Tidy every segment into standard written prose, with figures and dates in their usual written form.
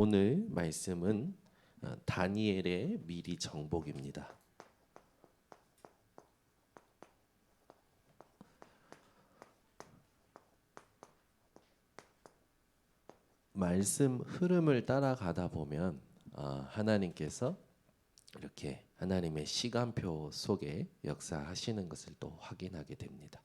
오늘 말씀은 다니엘의 미리 정복입니다. 말씀 흐름을 따라가다 보면 하나님께서 이렇게 하나님의 시간표 속에 역사하시는 것을 또 확인하게 됩니다.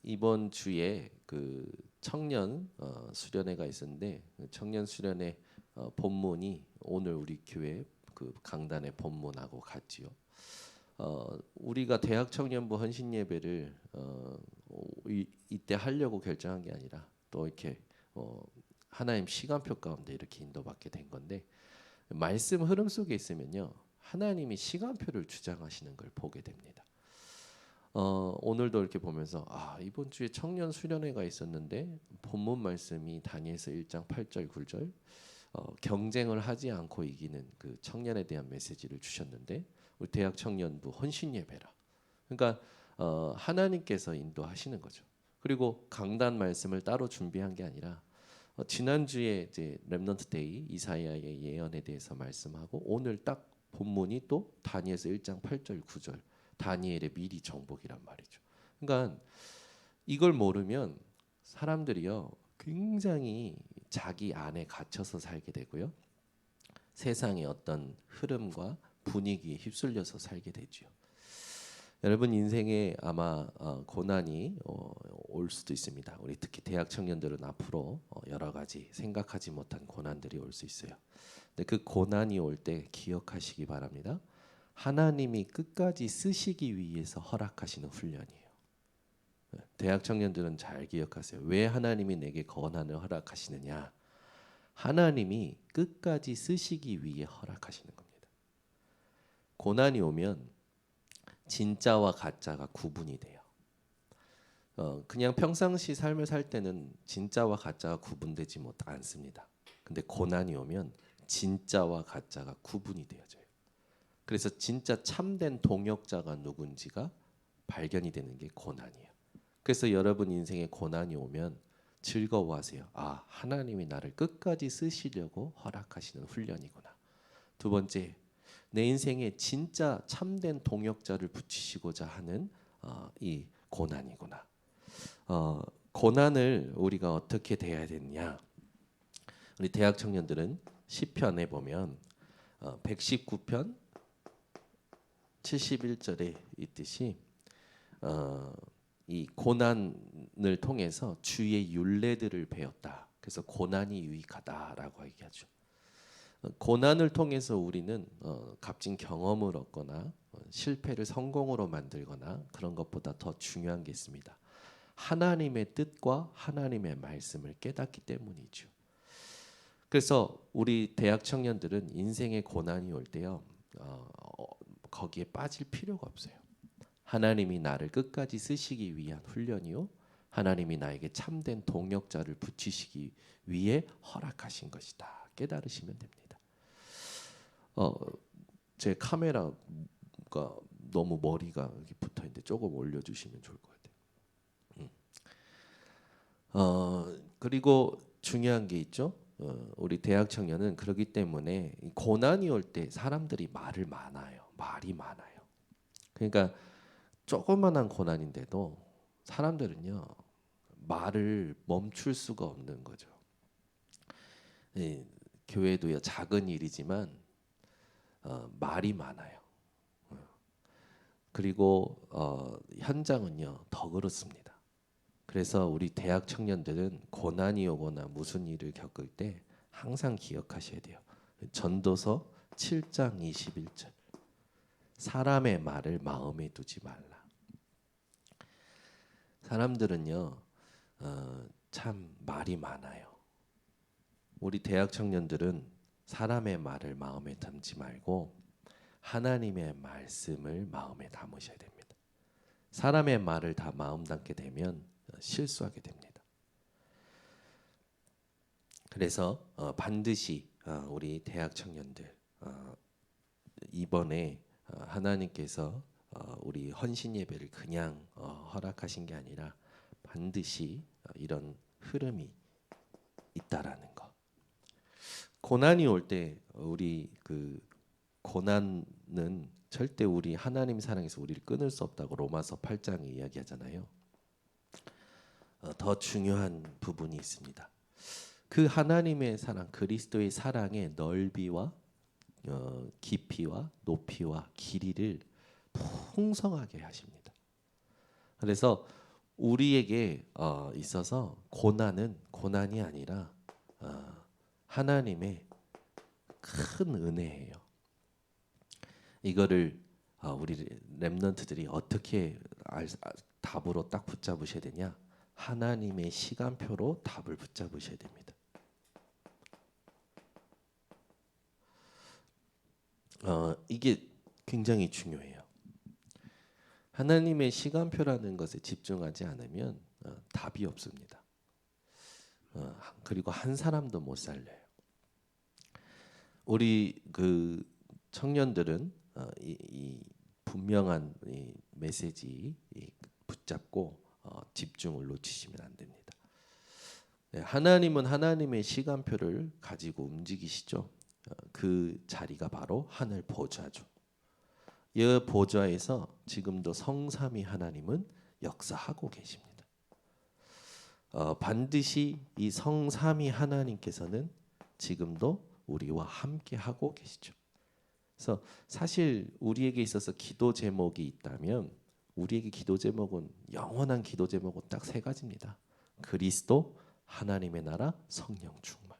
이번 주에 그 청년 수련회가 있었는데 청년 수련회 본문이 오늘 우리 교회 그 강단의 본문하고 같지요. 우리가 대학 청년부 헌신 예배를 이때 하려고 결정한 게 아니라 또 이렇게 하나님 시간표 가운데 이렇게 인도받게 된 건데, 말씀 흐름 속에 있으면요 하나님이 시간표를 주장하시는 걸 보게 됩니다. 오늘도 이렇게 보면서 이번 주에 청년 수련회가 있었는데 본문 말씀이 다니엘서 1장 8절 9절 경쟁을 하지 않고 이기는 그 청년에 대한 메시지를 주셨는데, 우리 대학 청년부 헌신 예배라. 그러니까 하나님께서 인도하시는 거죠. 그리고 강단 말씀을 따로 준비한 게 아니라 지난주에 이제 렘넌트 데이 이사야의 예언에 대해서 말씀하고, 오늘 딱 본문이 또 다니엘서 1장 8절 9절 다니엘의 미리 정복이란 말이죠. 그러니까 이걸 모르면 사람들이요 굉장히 자기 안에 갇혀서 살게 되고요, 세상의 어떤 흐름과 분위기에 휩쓸려서 살게 되죠. 여러분 인생에 아마 고난이 올 수도 있습니다. 우리 특히 대학 청년들은 앞으로 여러 가지 생각하지 못한 고난들이 올 수 있어요. 근데 그 고난이 올 때 기억하시기 바랍니다. 하나님이 끝까지 쓰시기 위해서 허락하시는 훈련이에요. 대학 청년들은 잘 기억하세요. 왜 하나님이 내게 고난을 허락하시느냐? 하나님이 끝까지 쓰시기 위해 허락하시는 겁니다. 고난이 오면 진짜와 가짜가 구분이 돼요. 그냥 평상시 삶을 살 때는 진짜와 가짜가 구분되지 않습니다. 근데 고난이 오면 진짜와 가짜가 구분이 되어져요. 그래서 진짜 참된 동역자가 누군지가 발견이 되는 게 고난이에요. 그래서 여러분 인생에 고난이 오면 즐거워하세요. 하나님이 나를 끝까지 쓰시려고 허락하시는 훈련이구나. 두 번째, 내 인생에 진짜 참된 동역자를 붙이시고자 하는 이 고난이구나. 고난을 우리가 어떻게 대해야 되느냐? 우리 대학 청년들은 시편에 보면 119편 71절에 있듯이 이 고난을 통해서 주의 율례들을 배웠다. 그래서 고난이 유익하다라고 얘기하죠. 고난을 통해서 우리는 값진 경험을 얻거나 실패를 성공으로 만들거나 그런 것보다 더 중요한 게 있습니다. 하나님의 뜻과 하나님의 말씀을 깨닫기 때문이죠. 그래서 우리 대학 청년들은 인생의 고난이 올 때요 거기에 빠질 필요가 없어요. 하나님이 나를 끝까지 쓰시기 위한 훈련이요, 하나님이 나에게 참된 동역자를 붙이시기 위해 허락하신 것이다. 깨달으시면 됩니다. 제 카메라가 너무 머리가 이렇게 붙어 있는데 조금 올려주시면 좋을 것 같아요. 그리고 중요한 게 있죠. 우리 대학 청년은 그렇기 때문에 고난이 올 때 사람들이 말이 많아요. 그러니까 조그만한 고난인데도 사람들은요 말을 멈출 수가 없는 거죠. 교회도요 작은 일이지만 말이 많아요. 그리고 현장은요 더 그렇습니다. 그래서 우리 대학 청년들은 고난이 오거나 무슨 일을 겪을 때 항상 기억하셔야 돼요. 전도서 7장 21절. 사람의 말을 마음에 두지 말라. 사람들은요 참 말이 많아요. 우리 대학 청년들은 사람의 말을 마음에 담지 말고 하나님의 말씀을 마음에 담으셔야 됩니다. 사람의 말을 다 마음 담게 되면 실수하게 됩니다. 그래서 반드시 우리 대학 청년들 이번에 하나님께서 우리 헌신 예배를 그냥 허락하신 게 아니라 반드시 이런 흐름이 있다라는 거. 고난이 올 때 우리 그 고난은 절대 우리 하나님 사랑에서 우리를 끊을 수 없다고 로마서 8장에 이야기하잖아요. 더 중요한 부분이 있습니다. 그 하나님의 사랑, 그리스도의 사랑의 넓이와 깊이와 높이와 길이를 풍성하게 하십니다. 그래서 우리에게 있어서 고난이 아니라 하나님의 큰 은혜예요. 이거를 우리 렘넌트들이 어떻게 답으로 딱 붙잡으셔야 되냐? 하나님의 시간표로 답을 붙잡으셔야 됩니다. 이게 굉장히 중요해요. 하나님의 시간표라는 것에 집중하지 않으면 답이 없습니다. 그리고 한 사람도 못 살려요. 우리 그 청년들은 이 분명한 이 메시지 붙잡고 집중을 놓치시면 안 됩니다. 네, 하나님은 하나님의 시간표를 가지고 움직이시죠. 그 자리가 바로 하늘 보좌죠. 이 보좌에서 지금도 성삼위 하나님은 역사하고 계십니다. 반드시 이 성삼위 하나님께서는 지금도 우리와 함께 하고 계시죠. 그래서 사실 우리에게 있어서 기도 제목이 있다면 우리에게 기도 제목은 영원한 기도 제목은 딱 세 가지입니다. 그리스도, 하나님의 나라, 성령 충만.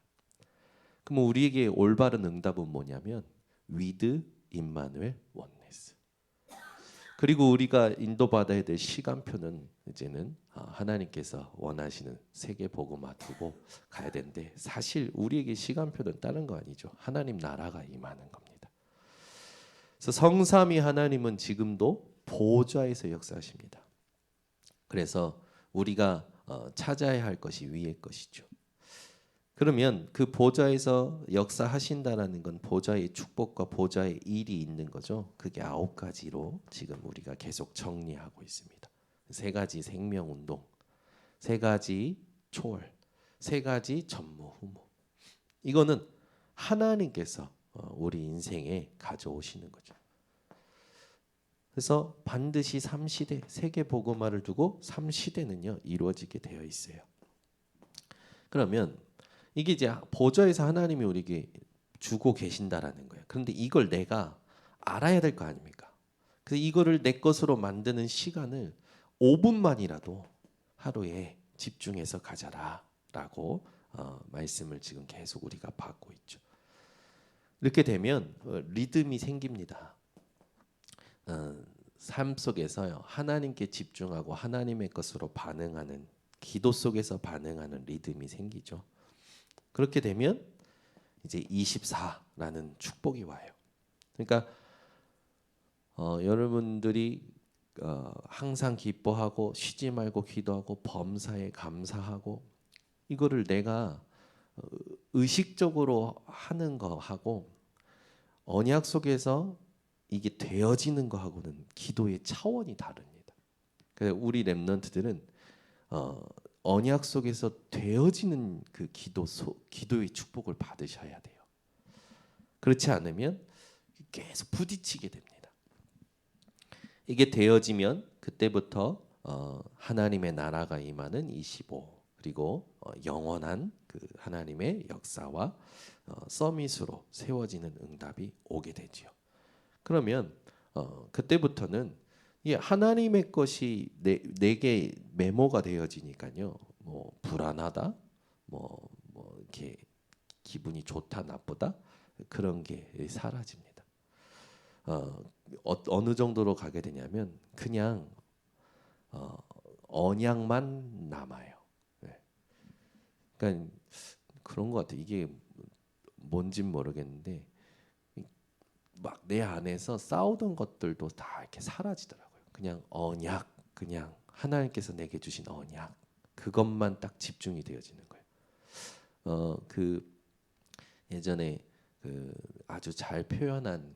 그럼 우리에게 올바른 응답은 뭐냐면 위드, 임마누엘, 원네스. 그리고 우리가 인도받아야 될 시간표는 이제는 하나님께서 원하시는 세계 복음화 두고 가야 되는데 사실 우리에게 시간표는 다른 거 아니죠. 하나님 나라가 임하는 겁니다. 그래서 성삼위 하나님은 지금도 보좌에서 역사하십니다. 그래서 우리가 찾아야 할 것이 위의 것이죠. 그러면 그 보좌에서 역사하신다라는 건 보좌의 축복과 보좌의 일이 있는 거죠. 그게 9가지로 지금 우리가 계속 정리하고 있습니다. 3가지 생명운동, 3가지 초월, 3가지 전무후무. 이거는 하나님께서 우리 인생에 가져오시는 거죠. 그래서 반드시 3시대, 세계 복음화를 두고 3시대는요 이루어지게 되어 있어요. 그러면 이게 이제 보좌에서 하나님이 우리에게 주고 계신다라는 거예요. 그런데 이걸 내가 알아야 될 거 아닙니까? 그래서 이거를 내 것으로 만드는 시간을 5분만이라도 하루에 집중해서 가져라라고 말씀을 지금 계속 우리가 받고 있죠. 이렇게 되면 리듬이 생깁니다. 삶 속에서요 하나님께 집중하고 하나님의 것으로 반응하는 기도 속에서 반응하는 리듬이 생기죠. 그렇게 되면 이제 24라는 축복이 와요. 그러니까 여러분들이 항상 기뻐하고 쉬지 말고 기도하고 범사에 감사하고 이거를 내가 의식적으로 하는 거하고 언약 속에서 이게 되어지는 거하고는 기도의 차원이 다릅니다. 그래서 우리 렘넌트들은 언약 속에서 되어지는 그 기도의 축복을 받으셔야 돼요. 그렇지 않으면 계속 부딪히게 됩니다. 이게 되어지면 그때부터 하나님의 나라가 임하는 25 그리고 영원한 그 하나님의 역사와 서밋으로 세워지는 응답이 오게 되지요. 그러면 그때부터는 이 하나님의 것이 내게 메모가 되어지니까요. 뭐 불안하다, 뭐 이렇게 기분이 좋다 나쁘다 그런 게 사라집니다. 어느 정도로 가게 되냐면 그냥 언약만 남아요. 네. 그러니까 그런 것 같아요. 이게 뭔진 모르겠는데 막 내 안에서 싸우던 것들도 다 이렇게 사라지더라고요. 그냥 언약, 그냥 하나님께서 내게 주신 언약 그것만 딱 집중이 되어지는 거예요. 그 예전에 그 아주 잘 표현한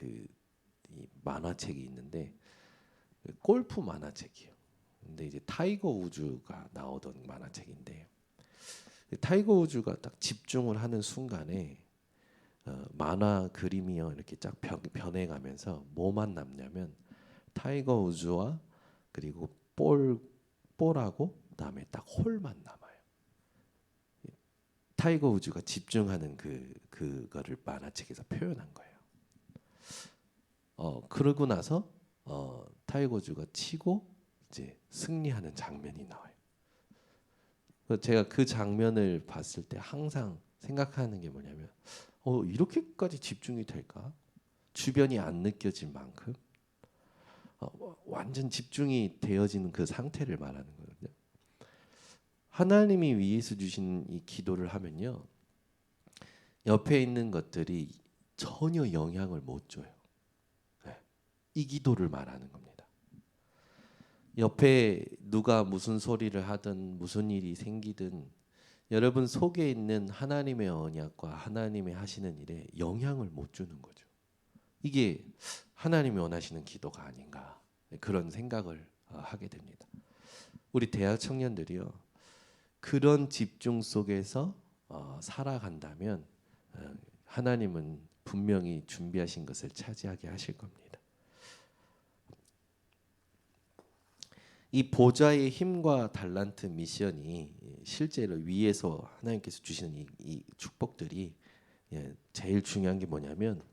이 만화책이 있는데 골프 만화책이에요. 근데 이제 타이거 우즈가 나오던 만화책인데 타이거 우즈가 딱 집중을 하는 순간에 만화 그림이요 이렇게 쫙 변해가면서 뭐만 남냐면 타이거 우즈와 그리고 볼하고 그다음에 딱 홀만 남아요. 타이거 우즈가 집중하는 그거를 만화책에서 표현한 거예요. 그러고 나서 타이거 우즈가 치고 이제 승리하는 장면이 나와요. 제가 그 장면을 봤을 때 항상 생각하는 게 뭐냐면 이렇게까지 집중이 될까? 주변이 안 느껴질 만큼 완전 집중이 되어지는 그 상태를 말하는 거거든요. 하나님이 위에서 주신 이 기도를 하면요, 옆에 있는 것들이 전혀 영향을 못 줘요. 네. 이 기도를 말하는 겁니다. 옆에 누가 무슨 소리를 하든 무슨 일이 생기든 여러분 속에 있는 하나님의 언약과 하나님의 하시는 일에 영향을 못 주는 거죠. 이게 하나님이 원하시는 기도가 아닌가 그런 생각을 하게 됩니다. 우리 대학 청년들이요 그런 집중 속에서 살아간다면 하나님은 분명히 준비하신 것을 차지하게 하실 겁니다. 이 보좌의 힘과 달란트 미션이 실제로 위에서 하나님께서 주시는 이 축복들이 제일 중요한 게 뭐냐면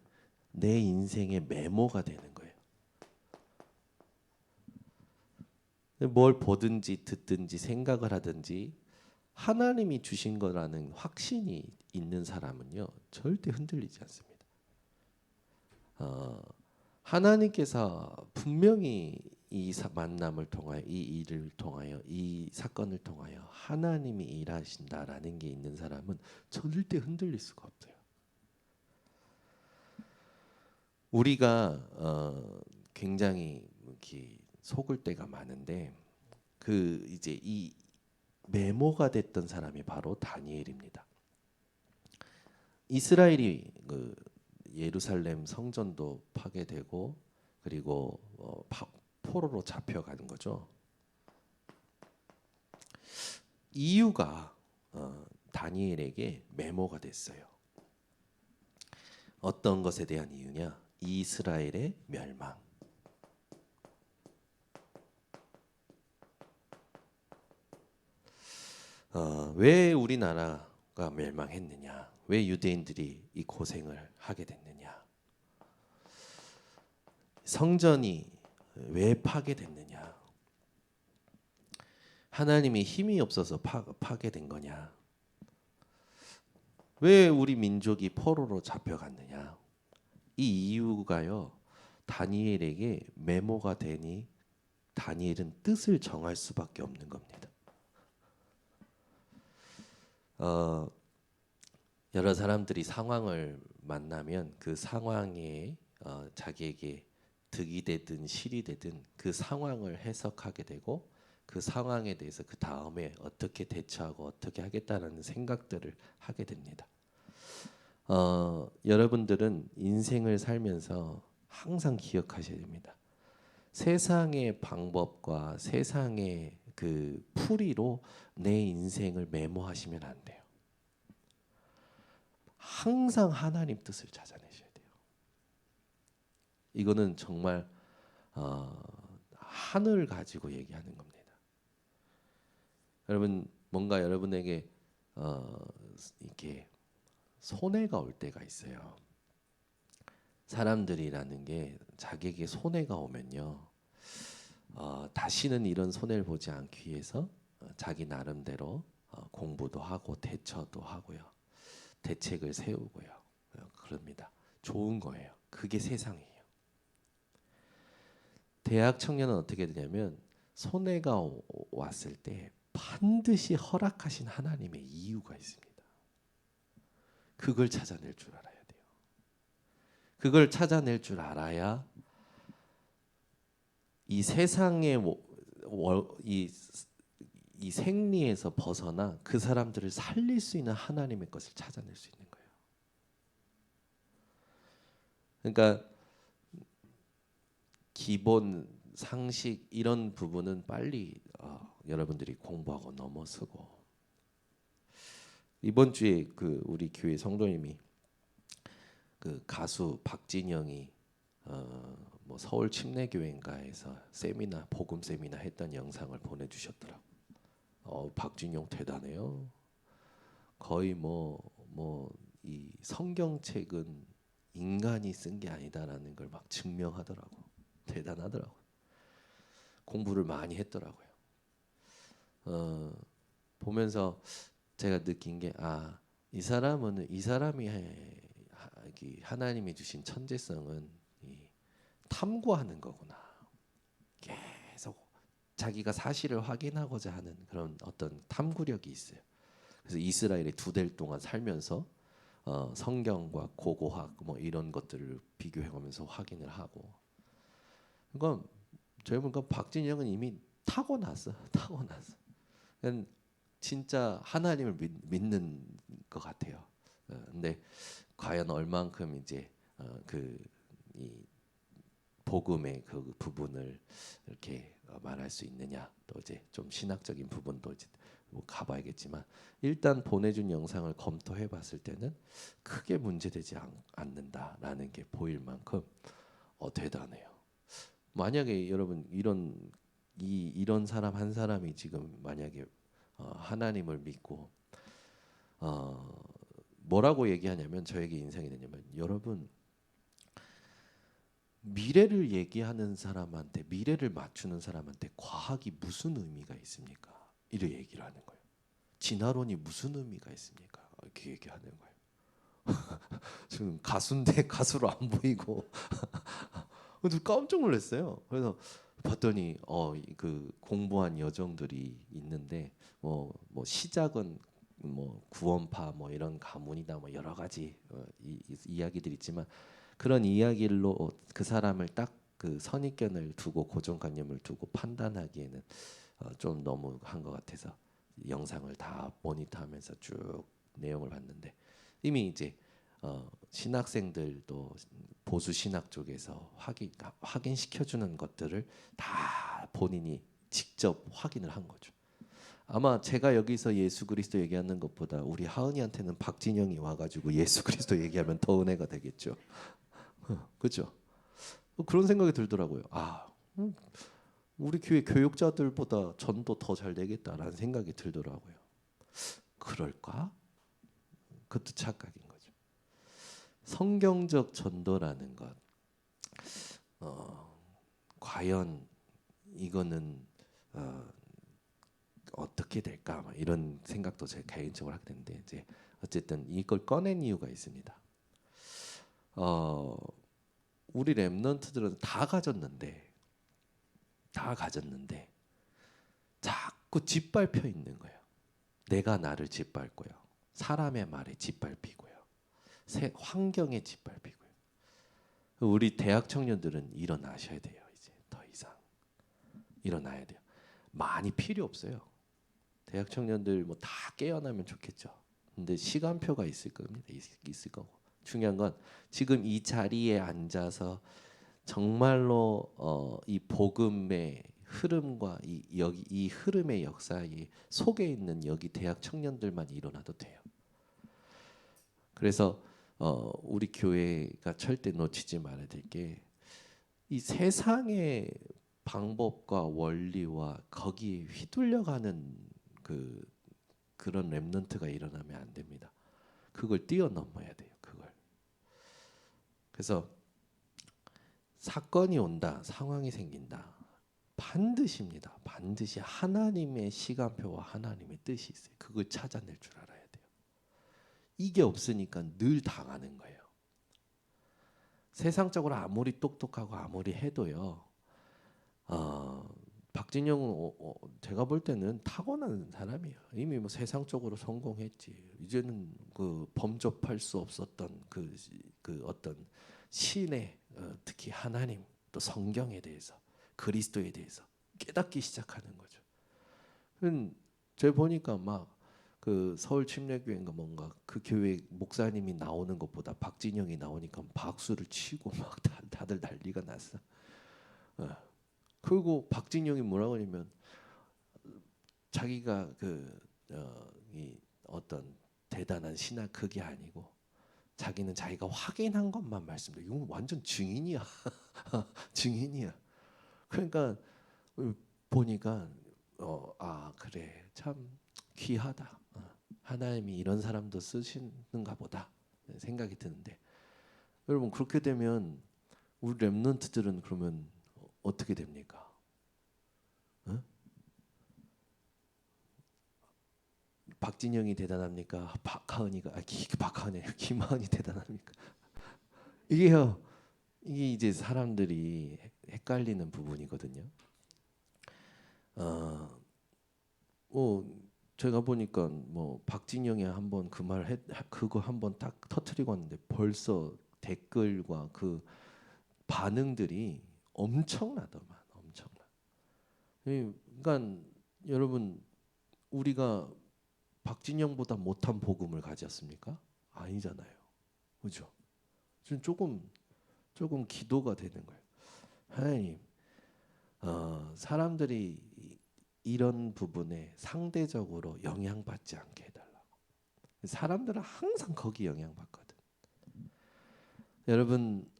내 인생의 메모가 되는 거예요. 뭘 보든지 듣든지 생각을 하든지 하나님이 주신 거라는 확신이 있는 사람은요 절대 흔들리지 않습니다. 하나님께서 분명히 이 만남을 통하여 이 일을 통하여 이 사건을 통하여 하나님이 일하신다라는 게 있는 사람은 절대 흔들릴 수가 없어요. 우리가 굉장히 이렇게 속을 때가 많은데 그 이제 이 메모가 됐던 사람이 바로 다니엘입니다. 이스라엘이 그 예루살렘 성전도 파괴되고 그리고 포로로 잡혀가는 거죠. 이유가 다니엘에게 메모가 됐어요. 어떤 것에 대한 이유냐? 이스라엘의 멸망. 왜 우리나라가 멸망했느냐? 왜 유대인들이 이 고생을 하게 됐느냐? 성전이 왜 파괴됐느냐? 하나님이 힘이 없어서 파괴된 거냐? 왜 우리 민족이 포로로 잡혀갔느냐? 이 이유가요. 다니엘에게 메모가 되니 다니엘은 뜻을 정할 수밖에 없는 겁니다. 여러 사람들이 상황을 만나면 그 상황에 자기에게 득이 되든 실이 되든 그 상황을 해석하게 되고 그 상황에 대해서 그 다음에 어떻게 대처하고 어떻게 하겠다라는 생각들을 하게 됩니다. 여러분들은 인생을 살면서 항상 기억하셔야 됩니다. 세상의 방법과 세상의 그 풀이로 내 인생을 메모하시면 안 돼요. 항상 하나님 뜻을 찾아내셔야 돼요. 이거는 정말 하늘 가지고 얘기하는 겁니다. 여러분 뭔가 여러분에게 이렇게 손해가 올 때가 있어요. 사람들이라는 게 자기에게 손해가 오면요, 다시는 이런 손해를 보지 않기 위해서 자기 나름대로 공부도 하고 대처도 하고요, 대책을 세우고요, 그럽니다. 좋은 거예요. 그게 세상이에요. 대학 청년은 어떻게 되냐면 손해가 왔을 때 반드시 허락하신 하나님의 이유가 있습니다. 그걸 찾아낼 줄 알아야 돼요. 그걸 찾아낼 줄 알아야 이 세상의 이 생리에서 벗어나 그 사람들을 살릴 수 있는 하나님의 것을 찾아낼 수 있는 거예요. 그러니까 기본 상식 이런 부분은 빨리 여러분들이 공부하고 넘어서고, 이번 주에 그 우리 교회 성도님이 그 가수 박진영이 뭐 서울 침례교회인가에서 세미나 복음 세미나 했던 영상을 보내주셨더라고. 박진영 대단해요. 거의 뭐 이 성경책은 인간이 쓴 게 아니다라는 걸 막 증명하더라고. 대단하더라고. 공부를 많이 했더라고요. 보면서 제가 느낀 게 이 사람이 하나님이 주신 천재성은 탐구하는 거구나. 계속 자기가 사실을 확인하고자 하는 그런 어떤 탐구력이 있어요. 그래서 이스라엘에 2달 동안 살면서 성경과 고고학 뭐 이런 것들을 비교해가면서 확인을 하고. 그러니까 저희 보니까 박진영은 이미 타고났어. 그냥 진짜 하나님을 믿는 것 같아요. 근데 과연 얼만큼 이제 이 복음의 그 부분을 이렇게 말할 수 있느냐, 또 이제 좀 신학적인 부분도 이제 뭐 가봐야겠지만 일단 보내준 영상을 검토해봤을 때는 크게 문제되지 않는다라는 게 보일 만큼 대단해요. 만약에 여러분 이런 사람 한 사람이 지금 만약에 하나님을 믿고 뭐라고 얘기하냐면 저에게 인상이 되냐면 여러분 미래를 얘기하는 사람한테 미래를 맞추는 사람한테 과학이 무슨 의미가 있습니까? 이렇게 얘기를 하는 거예요. 진화론이 무슨 의미가 있습니까? 이렇게 얘기하는 거예요. 지금 가수인데 가수로 안 보이고 깜짝 놀랐어요. 그래서 봤더니 그 공부한 여정들이 있는데 뭐 시작은 뭐 구원파 뭐 이런 가문이다 뭐 여러 가지 이야기들이 있지만 그런 이야기로 그 사람을 딱 그 선입견을 두고 고정관념을 두고 판단하기에는 좀 너무 한 것 같아서 영상을 다 모니터하면서 쭉 내용을 봤는데 이미 이제 신학생들도 보수 신학 쪽에서 확인시켜주는 것들을 다 본인이 직접 확인을 한 거죠. 아마 제가 여기서 예수 그리스도 얘기하는 것보다 우리 하은이한테는 박진영이 와가지고 예수 그리스도 얘기하면 더 은혜가 되겠죠. 그렇죠? 그런 생각이 들더라고요. 우리 교회 교육자들보다 전도 더 잘 되겠다라는 생각이 들더라고요. 그럴까? 그것도 착각인 거죠. 성경적 전도라는 것, 과연 이거는 어떻게 될까? 이런 생각도 제가 개인적으로 하게 되는데 이제 어쨌든 이걸 꺼낸 이유가 있습니다. 우리 렘넌트들은 다 가졌는데 자꾸 짓밟혀 있는 거예요. 내가 나를 짓밟고요. 사람의 말에 짓밟히고요. 환경에 짓밟히고요. 우리 대학 청년들은 일어나셔야 돼요. 이제 더 이상 일어나야 돼요. 많이 필요 없어요. 대학 청년들 뭐 다 깨어나면 좋겠죠. 근데 시간표가 있을 겁니다. 있을 거고. 중요한 건 지금 이 자리에 앉아서 정말로 이 복음의 흐름과 이 흐름의 역사에 속에 있는 여기 대학 청년들만 일어나도 돼요. 그래서 우리 교회가 절대 놓치지 말아야 될 게 이 세상의 방법과 원리와 거기에 휘둘려가는 그런 렘넌트가 일어나면 안 됩니다. 그걸 뛰어넘어야 돼요. 그걸. 그래서 사건이 온다, 상황이 생긴다. 반드시입니다. 반드시 하나님의 시간표와 하나님의 뜻이 있어요. 그걸 찾아낼 줄 알아야 돼요. 이게 없으니까 늘 당하는 거예요. 세상적으로 아무리 똑똑하고 아무리 해도요. 박진영은 제가 볼 때는 타고난 사람이에요. 이미 뭐 세상적으로 성공했지. 이제는 그 범접할 수 없었던 그 어떤 신의 특히 하나님 또 성경에 대해서 그리스도에 대해서 깨닫기 시작하는 거죠. 제가 보니까 막 그 서울 침례교회인가 뭔가 그 교회 목사님이 나오는 것보다 박진영이 나오니까 박수를 치고 막 다들 난리가 났어. 그리고 박진영이 뭐라고 하냐면 자기가 이 어떤 대단한 신학 그게 아니고 자기는 자기가 확인한 것만 말씀드려. 이건 완전 증인이야. 증인이야. 그러니까 보니까 그래 참 귀하다. 하나님이 이런 사람도 쓰시는가 보다 생각이 드는데 여러분 그렇게 되면 우리 렘넌트들은 그러면 어떻게 됩니까? 어? 박진영이 대단합니까? 박하은이 김하은이 대단합니까? 이게요. 이게 이제 사람들이 헷갈리는 부분이거든요. 제가 보니까 뭐 박진영이 한번 그거 한번 딱 터트리고 왔는데 벌써 댓글과 그 반응들이 엄청나더만 엄청나. 그러니까 여러분 우리가 박진영보다 못한 복음을 가졌습니까? 아니잖아요. 그렇죠? 조금 기도가 되는 거예요. 하나님, 사람들이 이런 부분에 상대적으로 영향받지 않게 해달라고. 사람들은 항상 거기 영향받거든. 여러분,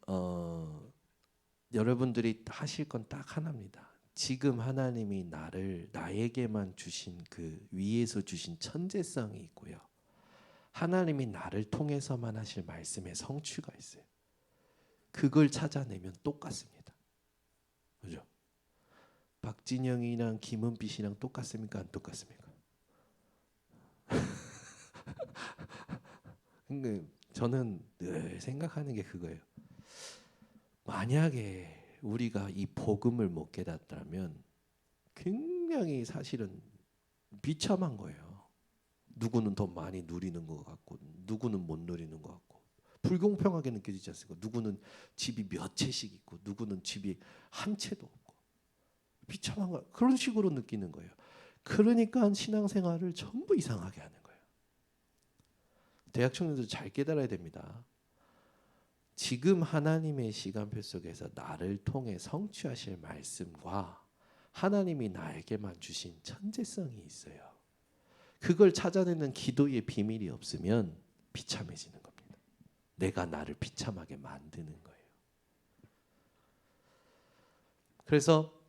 여러분들이 하실 건 딱 하나입니다. 지금 하나님이 나에게만 주신 그 위에서 주신 천재성이 있고요. 하나님이 나를 통해서만 하실 말씀의 성취가 있어요. 그걸 찾아내면 똑같습니다. 그죠? 박진영이랑 김은빛이랑 똑같습니까? 안 똑같습니까? 근데 저는 늘 생각하는 게 그거예요. 만약에 우리가 이 복음을 못 깨닫다면 굉장히 사실은 비참한 거예요. 누구는 더 많이 누리는 것 같고 누구는 못 누리는 것 같고 불공평하게 느껴지지 않습니까? 누구는 집이 몇 채씩 있고 누구는 집이 한 채도 없고 비참한 거 그런 식으로 느끼는 거예요. 그러니까 신앙생활을 전부 이상하게 하는 거예요. 대학 청년들 잘 깨달아야 됩니다. 지금 하나님의 시간표 속에서 나를 통해 성취하실 말씀과 하나님이 나에게만 주신 천재성이 있어요. 그걸 찾아내는 기도의 비밀이 없으면 비참해지는 겁니다. 내가 나를 비참하게 만드는 거예요. 그래서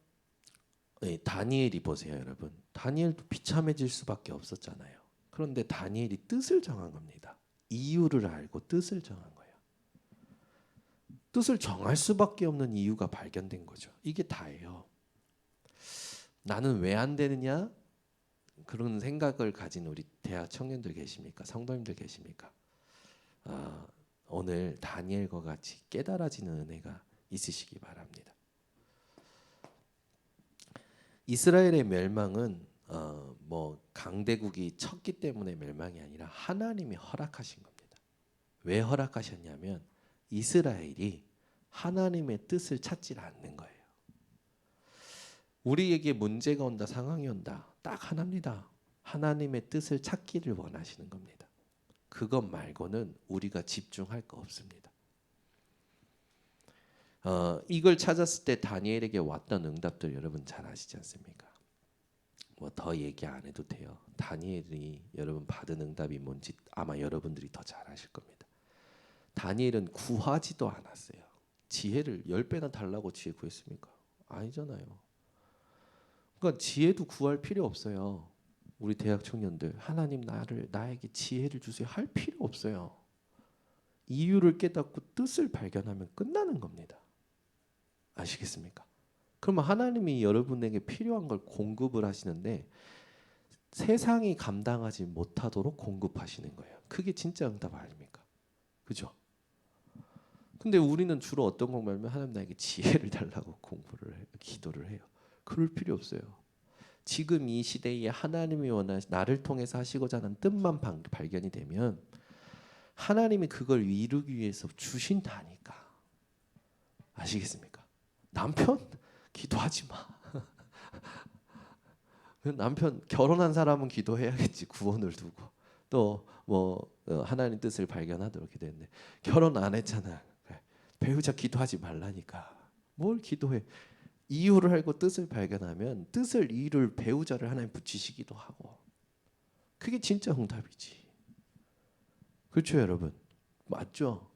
다니엘이 보세요, 여러분. 다니엘도 비참해질 수밖에 없었잖아요. 그런데 다니엘이 뜻을 정한 겁니다. 이유를 알고 뜻을 정한 거예요. 뜻을 정할 수밖에 없는 이유가 발견된 거죠. 이게 다예요. 나는 왜 안 되느냐? 그런 생각을 가진 우리 대학 청년들 계십니까? 성도님들 계십니까? 오늘 다니엘과 같이 깨달아지는 은혜가 있으시기 바랍니다. 이스라엘의 멸망은 뭐 강대국이 쳤기 때문에 멸망이 아니라 하나님이 허락하신 겁니다. 왜 허락하셨냐면 이스라엘이 하나님의 뜻을 찾지 않는 거예요. 우리에게 문제가 온다, 상황이 온다. 딱 하나입니다. 하나님의 뜻을 찾기를 원하시는 겁니다. 그것 말고는 우리가 집중할 거 없습니다. 이걸 찾았을 때 다니엘에게 왔던 응답들 여러분 잘 아시지 않습니까? 뭐 더 얘기 안 해도 돼요. 다니엘이 여러분 받은 응답이 뭔지 아마 여러분들이 더 잘 아실 겁니다. 다니엘은 구하지도 않았어요. 지혜를 10배나 달라고 지혜 구했습니까? 아니잖아요. 그러니까 지혜도 구할 필요 없어요. 우리 대학 청년들 하나님 나에게 지혜를 주세요 할 필요 없어요. 이유를 깨닫고 뜻을 발견하면 끝나는 겁니다. 아시겠습니까? 그러면 하나님이 여러분에게 필요한 걸 공급을 하시는데 세상이 감당하지 못하도록 공급하시는 거예요. 그게 진짜 응답 아닙니까? 그죠? 근데 우리는 주로 어떤 공부하면 하나님 나에게 지혜를 달라고 기도를 해요. 그럴 필요 없어요. 지금 이 시대에 하나님이 나를 통해서 하시고자 하는 뜻만 발견이 되면 하나님이 그걸 이루기 위해서 주신다니까. 아시겠습니까? 남편 기도하지 마. 남편 결혼한 사람은 기도해야겠지. 구원을 두고 또 뭐 하나님 뜻을 발견하도록 기도했는데 결혼 안 했잖아. 배우자 기도하지 말라니까. 뭘 기도해? 이유를 알고 뜻을 발견하면 뜻을 이룰 배우자를 하나님 붙이시기도 하고 그게 진짜 응답이지. 그렇죠, 여러분. 맞죠?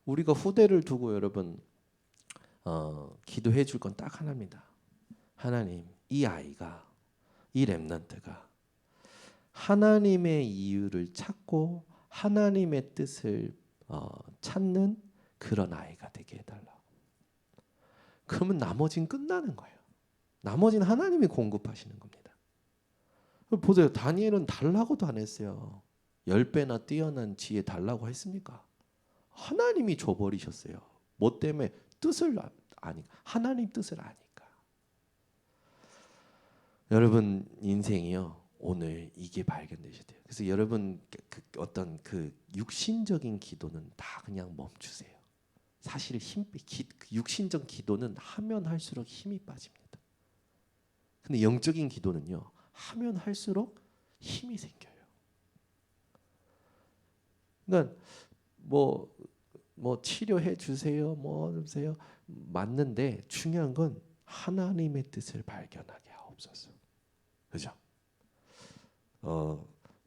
우리가 후대를 두고 여러분 기도해 줄 건 딱 하나입니다. 하나님, 이 아이가, 이 렘넌트가 하나님의 이유를 찾고 하나님의 뜻을 찾는 그런 아이가 되게 해달라고. 그러면 나머지는 끝나는 거예요. 나머지는 하나님이 공급하시는 겁니다. 보세요. 다니엘은 달라고도 안 했어요. 10배나 뛰어난 지혜 달라고 했습니까? 하나님이 줘버리셨어요. 뭐 때문에? 뜻을 아니까. 하나님 뜻을 아니까. 여러분 인생이요. 오늘 이게 발견되셔야 돼요. 그래서 여러분 어떤 그 육신적인 기도는 다 그냥 멈추세요. 사실 육신적 기도는 하면 할수록 힘이 빠집니다. 근데 영적인 기도는요. 하면 할수록 힘이 생겨요. 그러니까 뭐 치료해 주세요. 뭐 주세요. 맞는데 중요한 건 하나님의 뜻을 발견하게 하옵소서. 그죠?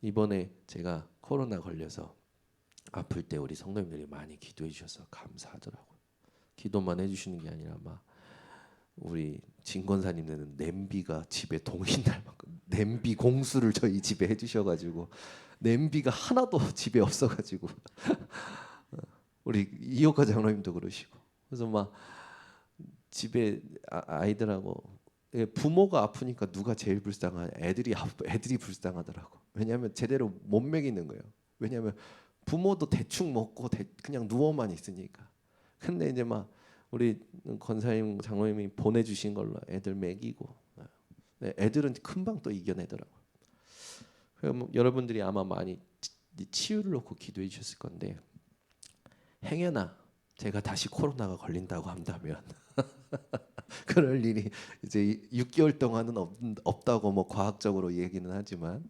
이번에 제가 코로나 걸려서 아플 때 우리 성도님들이 많이 기도해 주셔서 감사하더라고요. 기도만 해주시는 게 아니라 막 우리 진권사님들은 냄비가 집에 동이 날 만큼 냄비 공수를 저희 집에 해주셔가지고 냄비가 하나도 집에 없어가지고 우리 이효과 장로님도 그러시고 그래서 막 집에 아이들하고 부모가 아프니까 누가 제일 불쌍하냐? 애들이 불쌍하더라고. 왜냐하면 제대로 못 먹이는 거예요. 왜냐하면 부모도 대충 먹고 그냥 누워만 있으니까. 근데 이제 막 우리 권사님 장로님이 보내주신 걸로 애들 먹이고 애들은 금방 또 이겨내더라고요. 그럼 여러분들이 아마 많이 치유를 놓고 기도해 주셨을 건데 행여나 제가 다시 코로나가 걸린다고 한다면 그럴 일이 이제 6개월 동안은 없다고 뭐 과학적으로 얘기는 하지만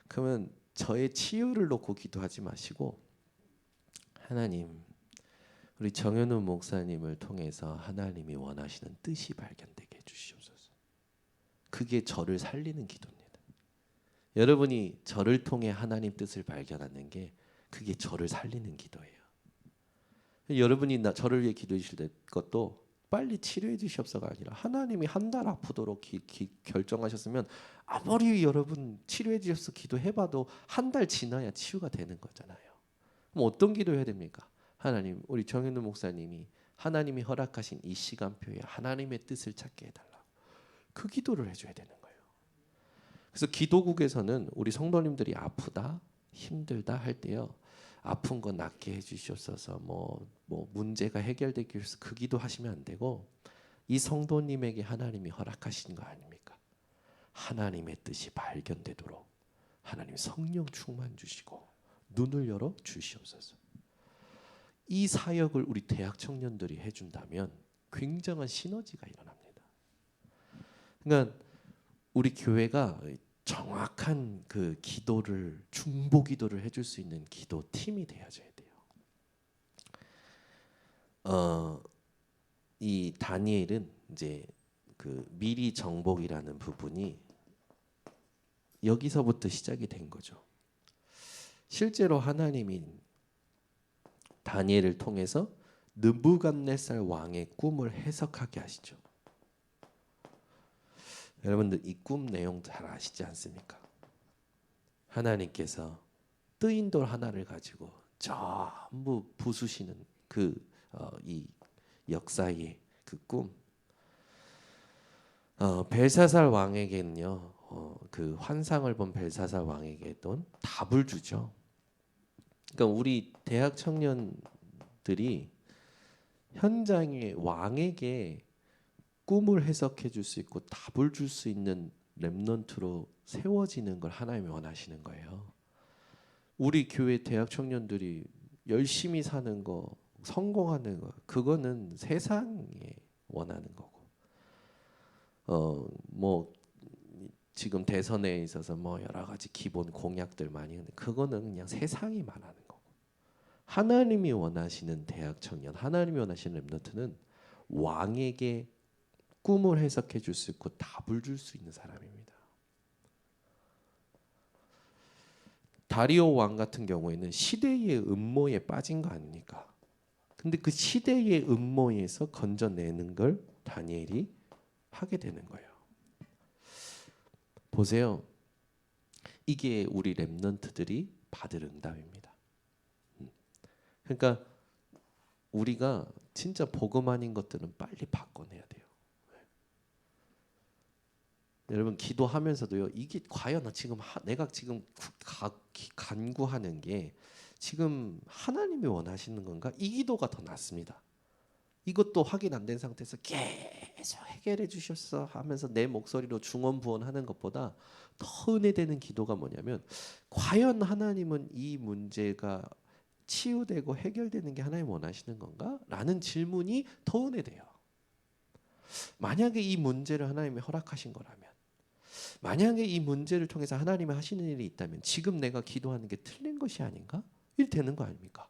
그러면 저의 치유를 놓고 기도하지 마시고 하나님 우리 정현우 목사님을 통해서 하나님이 원하시는 뜻이 발견되게 해주시옵소서. 그게 저를 살리는 기도입니다. 여러분이 저를 통해 하나님 뜻을 발견하는 게 그게 저를 살리는 기도예요. 여러분이 저를 위해 기도해 주실 것도 빨리 치료해 주시옵소서가 아니라 하나님이 한 달 아프도록 결정하셨으면 아무리 여러분 치료해 주셔서 기도해봐도 한 달 지나야 치유가 되는 거잖아요. 그럼 어떤 기도해야 됩니까? 하나님 우리 정현우 목사님이 하나님이 허락하신 이 시간표에 하나님의 뜻을 찾게 해달라고 그 기도를 해줘야 되는 거예요. 그래서 기도국에서는 우리 성도님들이 아프다 힘들다 할 때요. 아픈 거 낫게 해주시옵소서 뭐 문제가 해결되기 위해서 그 기도하시면 안 되고 이 성도님에게 하나님이 허락하신 거 아닙니까? 하나님의 뜻이 발견되도록 하나님 성령 충만 주시고 눈을 열어 주시옵소서. 이 사역을 우리 대학 청년들이 해준다면 굉장한 시너지가 일어납니다. 그러니까 우리 교회가 정확한 그 기도를 중보 기도를 해줄 수 있는 기도 팀이 되어져야 돼요. 이 다니엘은 이제 그 미리 정복이라는 부분이 여기서부터 시작이 된 거죠. 실제로 하나님이 다니엘을 통해서 느부갓네살 왕의 꿈을 해석하게 하시죠. 여러분들 이 꿈 내용 잘 아시지 않습니까? 하나님께서 뜨인 돌 하나를 가지고 전부 부수시는 이 역사의 그 꿈. 벨사살 왕에게는요, 그 환상을 본 벨사살 왕에게도 답을 주죠. 그러니까 우리 대학 청년들이 현장의 왕에게 꿈을 해석해 줄 수 있고 답을 줄 수 있는 렘넌트로 세워지는 걸 하나님이 원하시는 거예요. 우리 교회 대학 청년들이 열심히 사는 거, 성공하는 거, 그거는 세상에 원하는 거고. 뭐 지금 대선에 있어서 뭐 여러 가지 기본 공약들 많이 하는데 그거는 그냥 세상이 말하는 거고. 하나님이 원하시는 대학 청년, 하나님이 원하시는 렘넌트는 왕에게 꿈을 해석해 줄 수 있고 답을 줄 수 있는 사람입니다. 다리오 왕 같은 경우에는 시대의 음모에 빠진 거 아닙니까? 근데 그 시대의 음모에서 건져내는 걸 다니엘이 하게 되는 거예요. 보세요. 이게 우리 렘넌트들이 받을 응답입니다. 그러니까 우리가 진짜 복음 아닌 것들은 빨리 바꿔내야 돼요. 여러분 기도하면서도요. 이게 과연 지금 내가 지금 간구하는 게 지금 하나님이 원하시는 건가? 이 기도가 더 낫습니다. 이것도 확인 안 된 상태에서 계속 해결해 주셨어 하면서 내 목소리로 중언부언하는 것보다 더 은혜되는 기도가 뭐냐면 과연 하나님은 이 문제가 치유되고 해결되는 게 하나님 원하시는 건가? 라는 질문이 더 은혜돼요. 만약에 이 문제를 하나님이 허락하신 거라면, 만약에 이 문제를 통해서 하나님이 하시는 일이 있다면 지금 내가 기도하는 게 틀린 것이 아닌가? 이렇게 되는 거 아닙니까?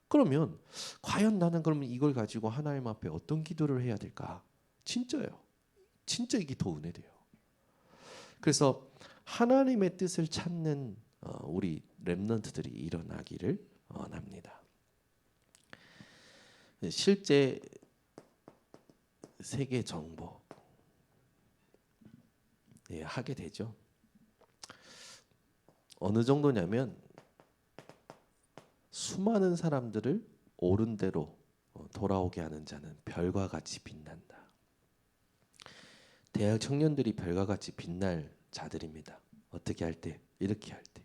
그러면 과연 나는 그러면 이걸 가지고 하나님 앞에 어떤 기도를 해야 될까? 진짜요. 진짜 이게 더 은혜돼요. 그래서 하나님의 뜻을 찾는 우리 렘넌트들이 일어나기를 원합니다. 실제 세계 정보 하게 되죠. 어느 정도냐면 수많은 사람들을 옳은 대로 돌아오게 하는 자는 별과 같이 빛난다. 대학 청년들이 별과 같이 빛날 자들입니다. 어떻게 할 때? 이렇게 할 때.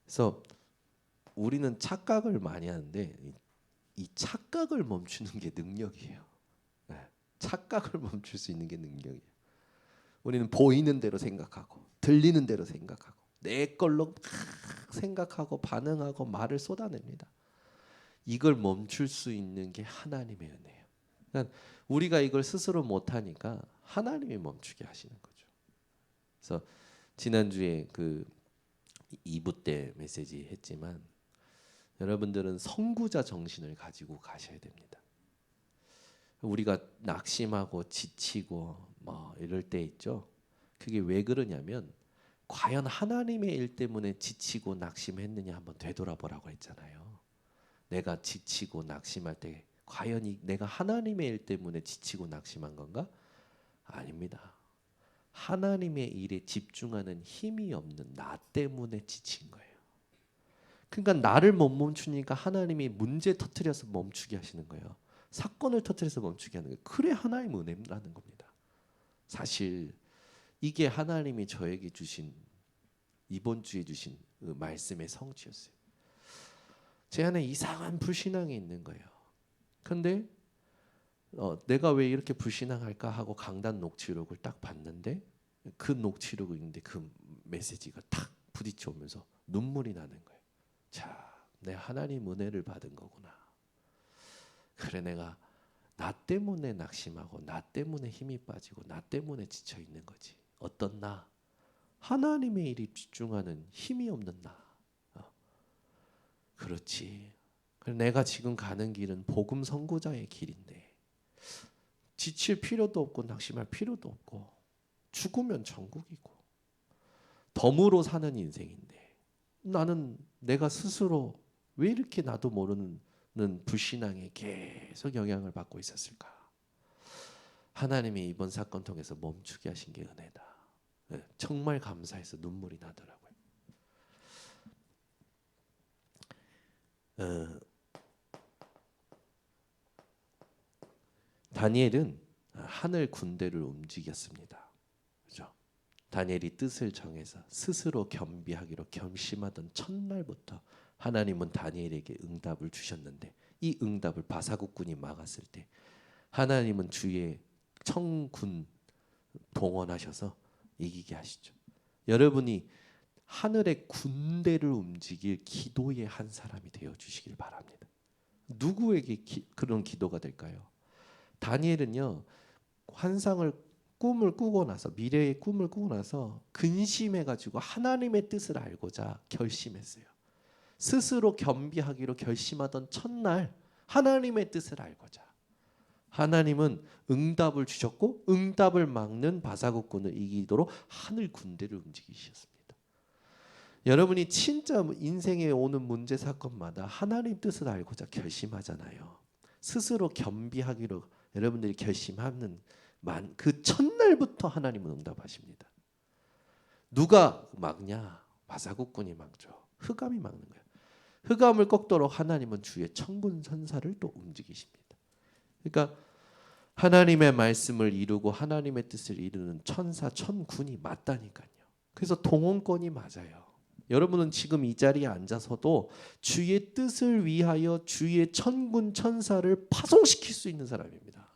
그래서 우리는 착각을 많이 하는데 이 착각을 멈추는 게 능력이에요. 착각을 멈출 수 있는 게 능력이에요. 우리는 보이는 대로 생각하고 들리는 대로 생각하고 내 걸로 막 생각하고 반응하고 말을 쏟아냅니다. 이걸 멈출 수 있는 게 하나님의 은혜예요. 그러니까 우리가 이걸 스스로 못하니까 하나님이 멈추게 하시는 거죠. 그래서 지난주에 그 2부 때 메시지 했지만 여러분들은 선구자 정신을 가지고 가셔야 됩니다. 우리가 낙심하고 지치고 뭐 이럴 때 있죠. 그게 왜 그러냐면 과연 하나님의 일 때문에 지치고 낙심했느냐 한번 되돌아보라고 했잖아요. 내가 지치고 낙심할 때 과연 내가 하나님의 일 때문에 지치고 낙심한 건가? 아닙니다. 하나님의 일에 집중하는 힘이 없는 나 때문에 지친 거예요. 그러니까 나를 못 멈추니까 하나님이 문제 터뜨려서 멈추게 하시는 거예요. 사건을 터뜨려서 멈추게 하는 거예요. 그래 하나님 은혜라는 겁니다. 사실 이게 하나님이 저에게 주신 이번 주에 주신 그 말씀의 성취였어요. 제 안에 이상한 불신앙이 있는 거예요. 근데 내가 왜 이렇게 불신앙할까 하고 강단 녹취록을 딱 봤는데 그 녹취록이 있는데 그 메시지가 탁 부딪혀 오면서 눈물이 나는 거예요. 자, 내 하나님 은혜를 받은 거구나. 그래 내가 나 때문에 낙심하고 나 때문에 힘이 빠지고 나 때문에 지쳐 있는 거지. 어떤 나? 하나님의 일에 집중하는 힘이 없는 나. 그렇지. 내가 지금 가는 길은 복음 선고자의 길인데 지칠 필요도 없고 낙심할 필요도 없고 죽으면 천국이고 덤으로 사는 인생인데 나는 내가 스스로 왜 이렇게 나도 모르는 불신앙에 계속 영향을 받고 있었을까? 하나님이 이번 사건 통해서 멈추게 하신 게 은혜다. 정말 감사해서 눈물이 나더라고요. 다니엘은 하늘 군대를 움직였습니다. 그렇죠? 다니엘이 뜻을 정해서 스스로 겸비하기로 결심하던 첫날부터 하나님은 다니엘에게 응답을 주셨는데 이 응답을 바사국군이 막았을 때 하나님은 주의 청군 동원하셔서 이기게 하시죠. 여러분이 하늘의 군대를 움직일 기도의 한 사람이 되어 주시길 바랍니다. 누구에게 그런 기도가 될까요? 다니엘은요 환상을 꿈을 꾸고 나서 미래의 꿈을 꾸고 나서 근심해가지고 하나님의 뜻을 알고자 결심했어요. 스스로 겸비하기로 결심하던 첫날 하나님의 뜻을 알고자 하나님은 응답을 주셨고 응답을 막는 바사국군을 이기도록 하늘 군대를 움직이셨습니다. 여러분이 진짜 인생에 오는 문제 사건마다 하나님 뜻을 알고자 결심하잖아요. 스스로 겸비하기로 여러분들이 결심하는 그 첫날부터 하나님은 응답하십니다. 누가 막냐? 마사국군이 막죠. 흑암이 막는 거예요. 흑암을 꺾도록 하나님은 주의 천군 천사를 또 움직이십니다. 그러니까 하나님의 말씀을 이루고 하나님의 뜻을 이루는 천사 천군이 맞다니까요. 그래서 동원권이 맞아요. 여러분은 지금 이 자리에 앉아서도 주의 뜻을 위하여 주의 천군 천사를 파송시킬 수 있는 사람입니다.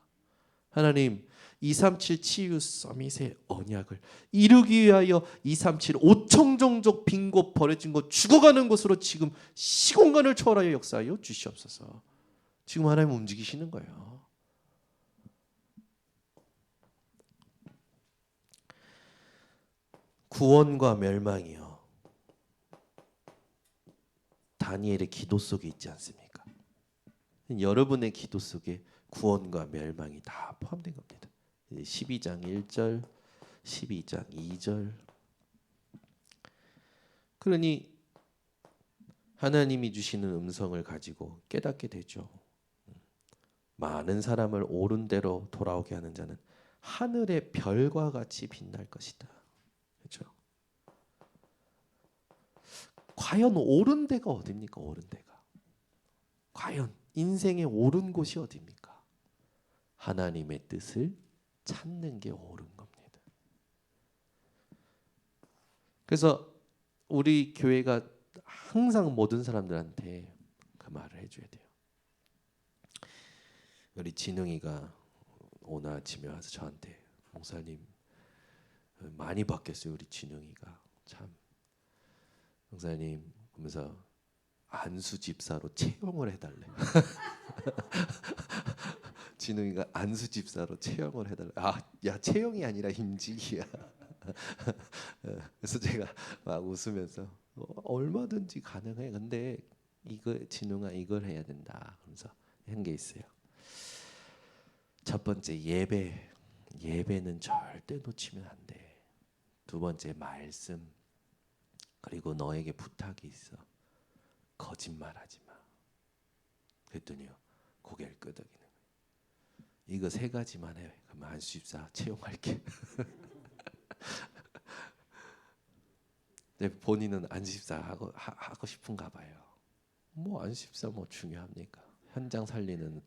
하나님 237 치유 서밋의 언약을 이루기 위하여 237 5청종족 빈 곳 버려진 곳 죽어가는 곳으로 지금 시공간을 초월하여 역사하여 주시옵소서. 지금 하나님 움직이시는 거예요. 구원과 멸망이요, 다니엘의 기도 속에 있지 않습니까? 여러분의 기도 속에 구원과 멸망이 다 포함된 겁니다. 12장 1절, 12장 2절. 그러니 하나님이 주시는 음성을 가지고 깨닫게 되죠. 많은 사람을 옳은 대로 돌아오게 하는 자는 하늘의 별과 같이 빛날 것이다. 그렇죠? 과연 옳은 데가 어디입니까? 옳은 데가. 과연 인생의 옳은 곳이 어디입니까? 하나님의 뜻을 찾는 게 옳은 겁니다. 그래서 우리 교회가 항상 모든 사람들한테 그 말을 해줘야 돼요. 우리 진웅이가 오늘 아침에 와서 저한테 목사님 많이 바뀌었어요. 우리 진웅이가 참 목사님 그러면서 안수 집사로 채용을 해달래. 진웅이가 안수 집사로 채용을 해달래. 야 채용이 아니라 임직이야. 그래서 제가 막 웃으면서 얼마든지 가능해. 근데 이거 진웅아 이걸 해야 된다. 그러면서 한 게 있어요. 첫 번째 예배는 절대 놓치면 안 돼. 두 번째 말씀. 그리고 너에게 부탁이 있어. 거짓말하지 마. 그랬더니요 고개를 끄덕이는 거예요. 이거 세 가지만 해. 그럼 안수집사 채용할게. 본인은 안수집사 하고 싶은가 봐요. 뭐 안수집사 뭐 중요합니까? 현장 살리는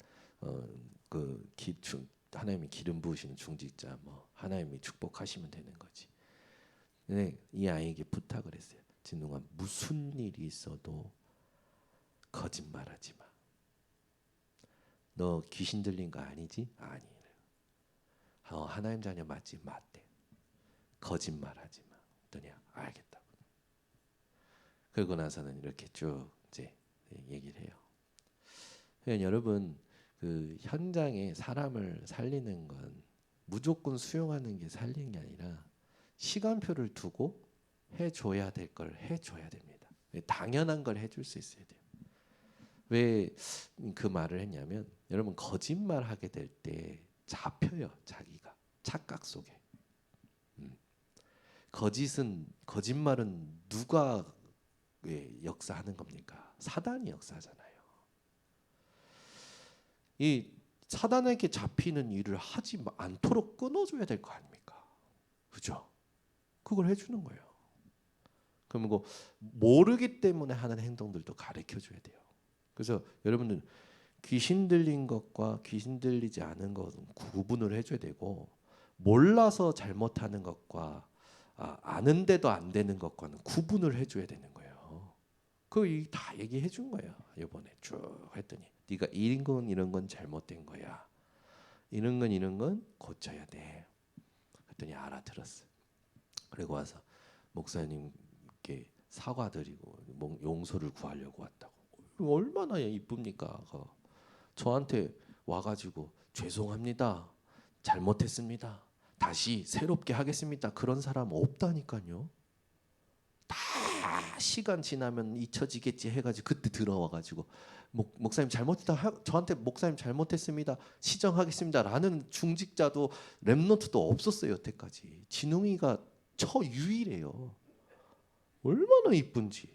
하나님이 기름 부으시는 중직자 뭐 하나님이 축복하시면 되는 거지. 근데 이 아이에게 부탁을 했어요. 진웅아 무슨 일이 있어도 거짓말하지 마. 너 귀신 들린 거 아니지? 아니. 하나님 자녀 맞지? 맞대. 거짓말하지 마. 그랬더니 알겠다고. 그러고 나서는 이렇게 쭉 이제 얘기를 해요. 그러니까 여러분 그 현장에 사람을 살리는 건 무조건 수용하는 게 살리는 게 아니라 시간표를 두고 해줘야 될 걸 해줘야 됩니다. 당연한 걸 해줄 수 있어야 돼요. 왜 그 말을 했냐면 여러분 거짓말하게 될 때 잡혀요. 자기가 착각 속에. 거짓말은 누가 역사하는 겁니까? 사단이 역사하잖아요. 이 사단에게 잡히는 일을 하지 않도록 끊어줘야 될 거 아닙니까? 그죠? 그걸 해주는 거예요. 그리고 모르기 때문에 하는 행동들도 가르쳐줘야 돼요. 그래서 여러분들 귀신 들린 것과 귀신 들리지 않은 것은 구분을 해줘야 되고 몰라서 잘못하는 것과 아는데도 안 되는 것과는 구분을 해줘야 되는 거예요. 그거 다 얘기해 준 거예요. 이번에 쭉 했더니 네가 이런 건 잘못된 거야. 이런 건 고쳐야 돼. 했더니 알아들었어. 그리고 와서 목사님께 사과드리고 용서를 구하려고 왔다고. 얼마나 이쁩니까? 저한테 와가지고 죄송합니다. 잘못했습니다. 다시 새롭게 하겠습니다. 그런 사람 없다니까요. 다 시간 지나면 잊혀지겠지 해가지고 그때 들어와가지고 목사님 잘못했다. 저한테 목사님 잘못했습니다. 시정하겠습니다라는 중직자도 렘넌트도 없었어요. 여태까지. 진웅이가 유일해요. 얼마나 이쁜지.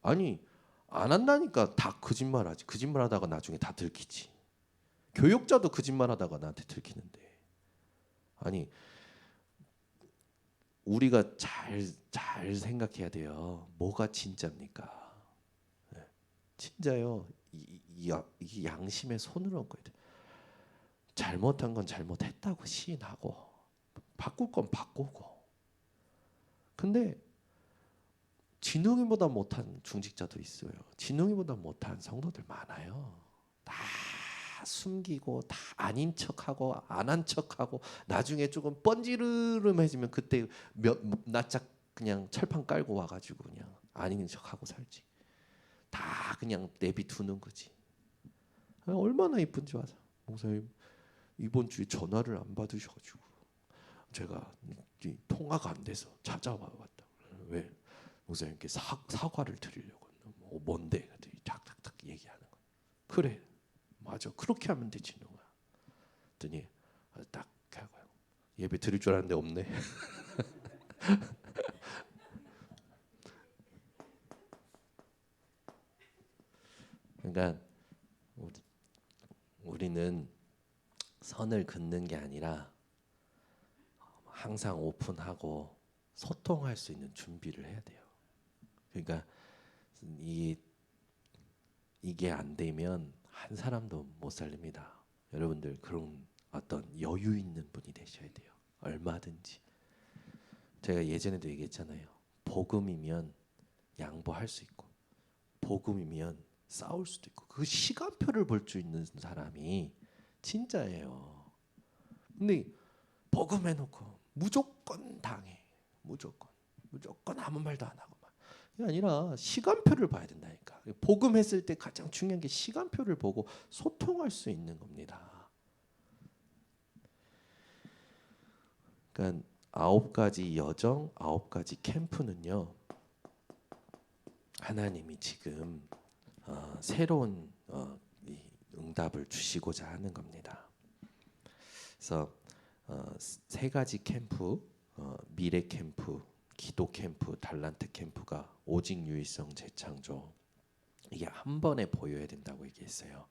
아니 안 한다니까 다 거짓말하지. 거짓말하다가 나중에 다 들키지. 교육자도 거짓말하다가 나한테 들키는데. 아니 우리가 잘 생각해야 돼요. 뭐가 진짜입니까? 진짜요. 이 양심의 손을 얹어야 돼. 잘못한 건 잘못했다고 시인하고 바꿀 건 바꾸고. 근데 진웅이보다 못한 중직자도 있어요. 진웅이보다 못한 성도들 많아요. 다 숨기고 다 아닌 척하고 안 한 척하고 나중에 조금 뻔지르름해지면 그때 낯짝 그냥 철판 깔고 와가지고 그냥 아닌 척하고 살지. 다 그냥 내비두는 거지. 얼마나 이쁜지 와서 목사님 이번 주에 전화를 안 받으셔가지고 제가 통화가 안 돼서 찾아와 왔다. 왜? 목사님께 사과를 드리려고. 뭔데? 그랬더니 탁탁탁 얘기하는 거. 그래, 맞아. 그렇게 하면 되지 너가. 그랬더니 딱 하고 예배 드릴 줄 알았는데 없네. 그러니까 우리는 선을 긋는 게 아니라 항상 오픈하고 소통할 수 있는 준비를 해야 돼요. 그러니까 이게 안 되면 한 사람도 못 살립니다. 여러분들 그런 어떤 여유 있는 분이 되셔야 돼요. 얼마든지. 제가 예전에도 얘기했잖아요. 복음이면 양보할 수 있고 복음이면 싸울 수도 있고 그 시간표를 볼 수 있는 사람이 진짜예요. 근데 복음 해놓고 무조건 당해. 무조건 아무 말도 안 하고 막. 이게 아니라 시간표를 봐야 된다니까. 복음했을 때 가장 중요한 게 시간표를 보고 소통할 수 있는 겁니다. 그러니까 9가지 여정, 9가지 캠프는요. 하나님이 지금 새로운 응답을 주시고자 하는 겁니다. 그래서 3가지 캠프, 미래 캠프, 기도 캠프, 달란트 캠프가 오직 유일성 재창조 이게 한 번에 보여야 된다고 얘기했어요.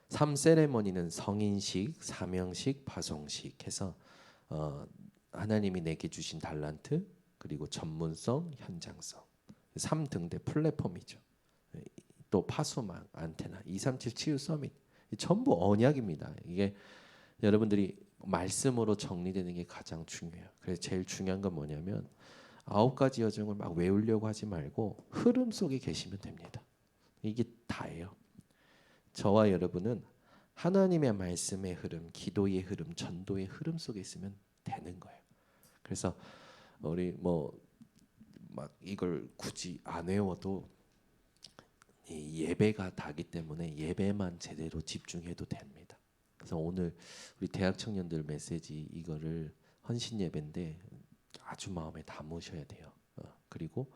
3세레머니는 성인식, 사명식, 파송식 해서 하나님이 내게 주신 달란트 그리고 전문성, 현장성 3등대 플랫폼이죠. 또 파수망, 안테나, 237 치유 서밋 전부 언약입니다. 이게 여러분들이 말씀으로 정리되는 게 가장 중요해요. 그래서 제일 중요한 건 뭐냐면 9가지 여정을 막 외우려고 하지 말고 흐름 속에 계시면 됩니다. 이게 다예요. 저와 여러분은 하나님의 말씀의 흐름, 기도의 흐름, 전도의 흐름 속에 있으면 되는 거예요. 그래서 우리 막 이걸 굳이 안 외워도 이 예배가 다기 때문에 예배만 제대로 집중해도 됩니다. 그래서 오늘 우리 대학 청년들 메시지 이거를 헌신 예배인데 아주 마음에 담으셔야 돼요. 그리고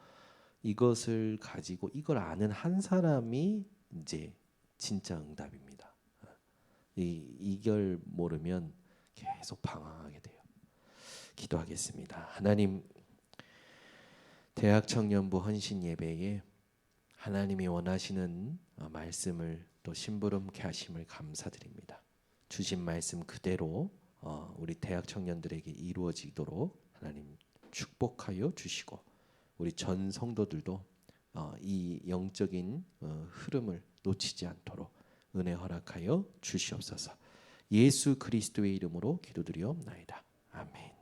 이것을 가지고 이걸 아는 한 사람이 이제 진짜 응답입니다. 이걸 모르면 계속 방황하게 돼요. 기도하겠습니다. 하나님, 대학 청년부 헌신 예배에 하나님이 원하시는 말씀을 또 심부름케 하심을 감사드립니다. 주신 말씀 그대로 우리 대학 청년들에게 이루어지도록 하나님 축복하여 주시고 우리 전 성도들도 이 영적인 흐름을 놓치지 않도록 은혜 허락하여 주시옵소서. 예수 그리스도의 이름으로 기도드리옵나이다. 아멘.